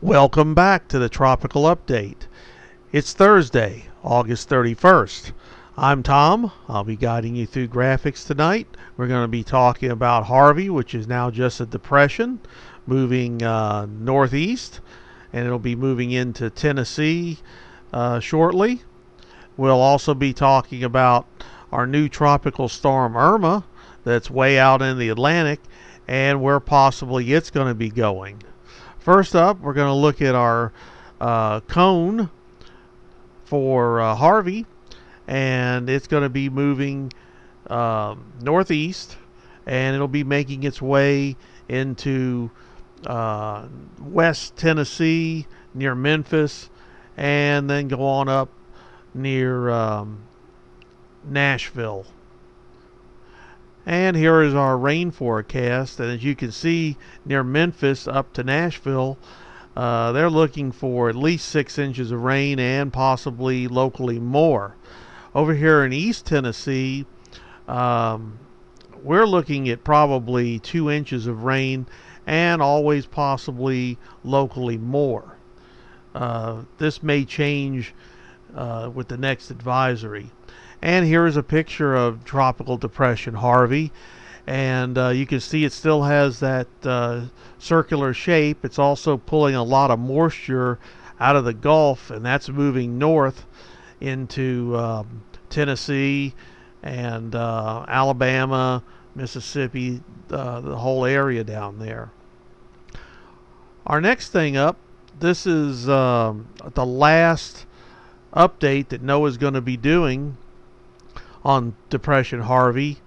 Welcome back to the Tropical Update. It's Thursday, August 31st. I'm Tom. I'll be guiding you through graphics tonight. We're going to be talking about Harvey, which is now just a depression, moving northeast, and it'll be moving into Tennessee shortly. We'll also be talking about our new tropical storm Irma that's way out in the Atlantic and where possibly it's going to be going. First up, we're going to look at our cone for Harvey, and it's going to be moving northeast, and it'll be making its way into West Tennessee near Memphis, and then go on up near Nashville. And here is our rain forecast, and as you can see, near Memphis up to Nashville, they're looking for at least 6 inches of rain and possibly locally more. Over here in East Tennessee, we're looking at probably 2 inches of rain and always possibly locally more. This may change with the next advisory. And here is a picture of Tropical Depression Harvey, and you can see it still has that circular shape. It's also pulling a lot of moisture out of the Gulf, and that's moving north into Tennessee and Alabama, Mississippi, the whole area down there. Our next thing up, this is the last update that NOAA's going to be doing on Depression Harvey,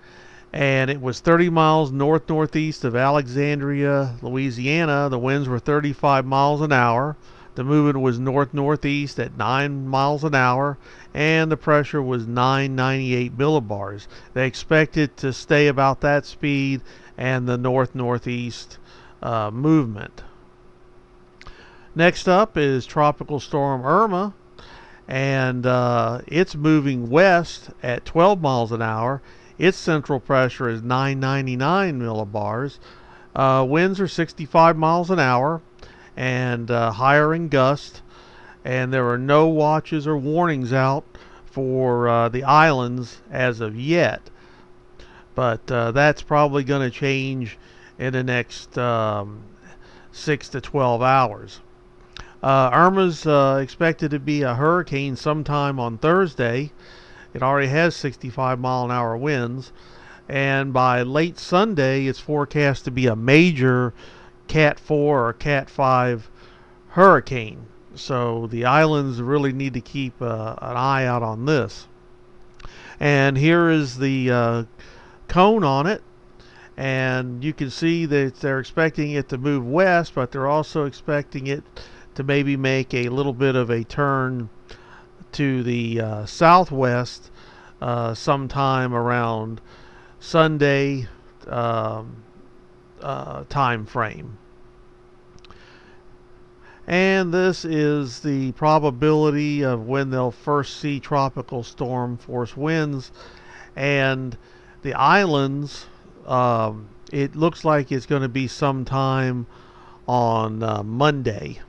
and it was 30 miles northeast of Alexandria, Louisiana. The winds were 35 miles an hour. The movement was northeast at 9 miles an hour, and the pressure was 998 millibars. They expect it to stay about that speed and the northeast movement. Next up is Tropical Storm Irma, and it's moving west at 12 miles an hour. Its central pressure is 999 millibars. Winds are 65 miles an hour and higher in gust, and there are no watches or warnings out for the islands as of yet, but that's probably going to change in the next 6 to 12 hours. Irma's expected to be a hurricane sometime on Thursday. It already has 65 mile an hour winds, and by late Sunday it's forecast to be a major Cat 4 or Cat 5 hurricane. So the islands really need to keep an eye out on this. And here is the cone on it, and you can see that they're expecting it to move west, but they're also expecting it to maybe make a little bit of a turn to the southwest sometime around Sunday time frame. And this is the probability of when they'll first see tropical storm force winds. And the islands, it looks like it's going to be sometime on Monday.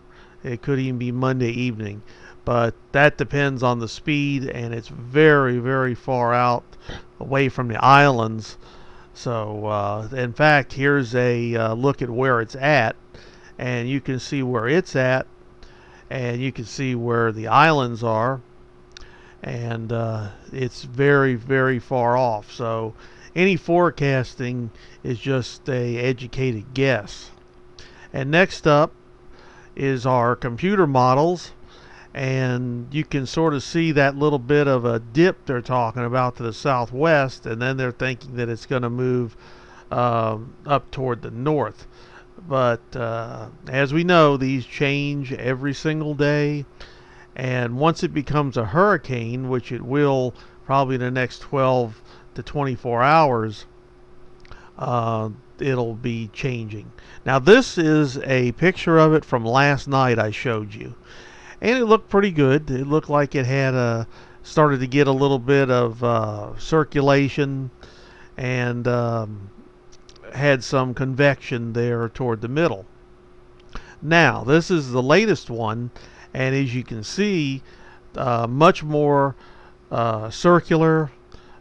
It could even be Monday evening, but that depends on the speed, and it's very, very far out away from the islands. So, in fact, here's a look at where it's at, and you can see where it's at, and you can see where the islands are, and it's very, very far off. So, any forecasting is just a educated guess. And next up is our computer models, and you can sort of see that little bit of a dip they're talking about to the southwest, and then they're thinking that it's going to move up toward the north. But as we know, these change every single day, and once it becomes a hurricane, which it will probably in the next 12 to 24 hours, it'll be changing. Now this is a picture of it from last night I showed you, and it looked pretty good. It looked like it had started to get a little bit of circulation, and had some convection there toward the middle. Now, this is the latest one, and as you can see, much more circular.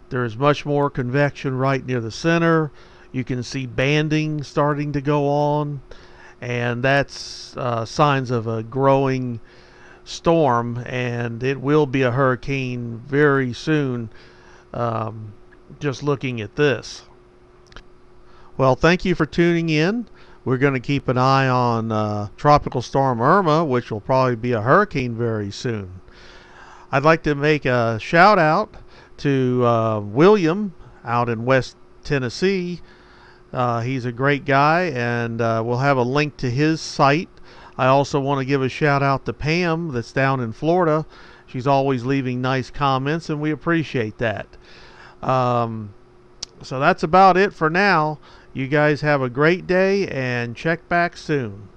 There's much more convection right near the center. You can see banding starting to go on, and that's signs of a growing storm, and it will be a hurricane very soon, just looking at this. Well, thank you for tuning in. We're going to keep an eye on Tropical Storm Irma, which will probably be a hurricane very soon. I'd like to make a shout out to William out in West Tennessee. He's a great guy, and we'll have a link to his site. I also want to give a shout out to Pam that's down in Florida. She's always leaving nice comments, and we appreciate that. So that's about it for now. You guys have a great day, and check back soon.